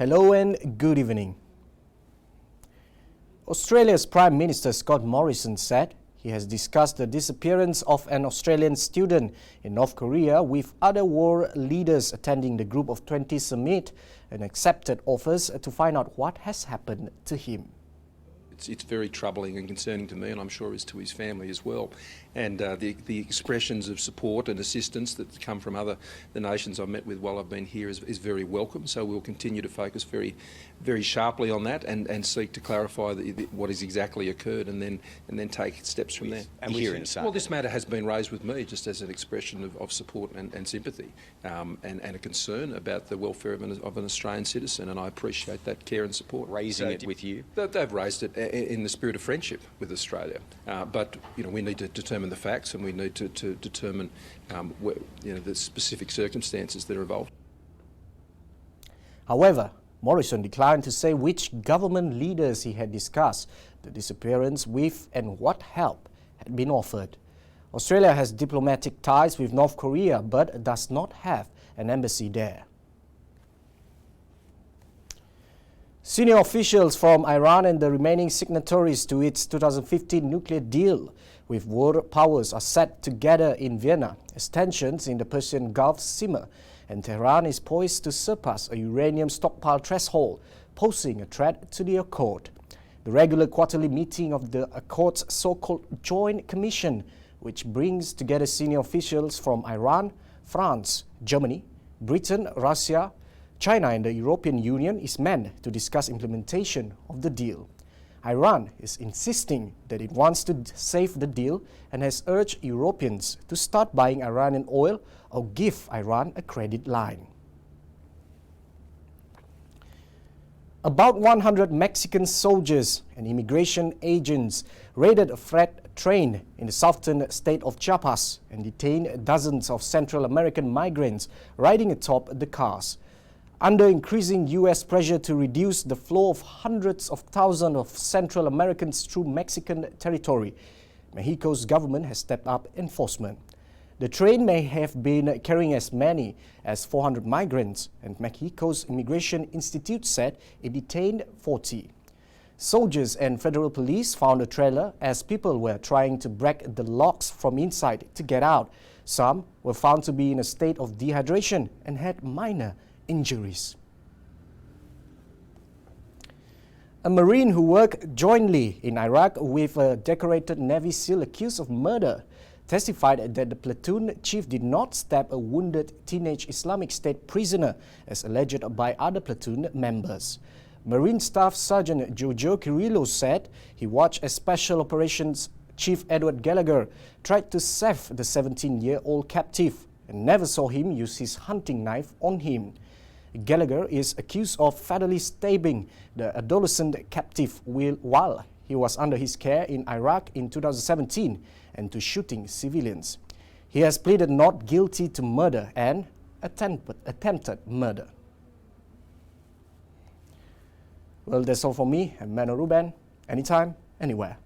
Hello and good evening. Australia's Prime Minister Scott Morrison said he has discussed the disappearance of an Australian student in North Korea with other world leaders attending the Group of 20 summit and accepted offers to find out what has happened to him. It's very troubling and concerning to me, and I'm sure is to his family as well. And the expressions of support and assistance that come from the nations I've met with while I've been here is very welcome. So we'll continue to focus very sharply on that and seek to clarify what has exactly occurred, and then take steps from there. And well, this matter has been raised with me just as an expression of support and sympathy and a concern about the welfare of an Australian citizen, and I appreciate that care and support. Raising it with you? They've raised it in the spirit of friendship with Australia, but we need to determine the facts, and we need to determine the specific circumstances that are involved. However, Morrison declined to say which government leaders he had discussed the disappearance with and what help had been offered. Australia has diplomatic ties with North Korea but does not have an embassy there. Senior officials from Iran and the remaining signatories to its 2015 nuclear deal with world powers are set to gather in Vienna as tensions in the Persian Gulf simmer, and Tehran is poised to surpass a uranium stockpile threshold, posing a threat to the accord. The regular quarterly meeting of the Accord's so-called Joint Commission, which brings together senior officials from Iran, France, Germany, Britain, Russia, China and the European Union, is meant to discuss implementation of the deal. Iran is insisting that it wants to save the deal and has urged Europeans to start buying Iranian oil or give Iran a credit line. About 100 Mexican soldiers and immigration agents raided a freight train in the southern state of Chiapas and detained dozens of Central American migrants riding atop the cars. Under increasing U.S. pressure to reduce the flow of hundreds of thousands of Central Americans through Mexican territory, Mexico's government has stepped up enforcement. The train may have been carrying as many as 400 migrants, and Mexico's Immigration Institute said it detained 40. Soldiers and federal police found the trailer as people were trying to break the locks from inside to get out. Some were found to be in a state of dehydration and had minor injuries. A Marine who worked jointly in Iraq with a decorated Navy SEAL accused of murder testified that the platoon chief did not stab a wounded teenage Islamic State prisoner as alleged by other platoon members. Marine Staff Sergeant Jojo Kirillo said he watched as Special Operations Chief Edward Gallagher tried to save the 17-year-old captive and never saw him use his hunting knife on him. Gallagher is accused of fatally stabbing the adolescent captive while he was under his care in Iraq in 2017 and to shooting civilians. He has pleaded not guilty to murder and attempted murder. Well, that's all from me. I'm Mano Ruben. Anytime, anywhere.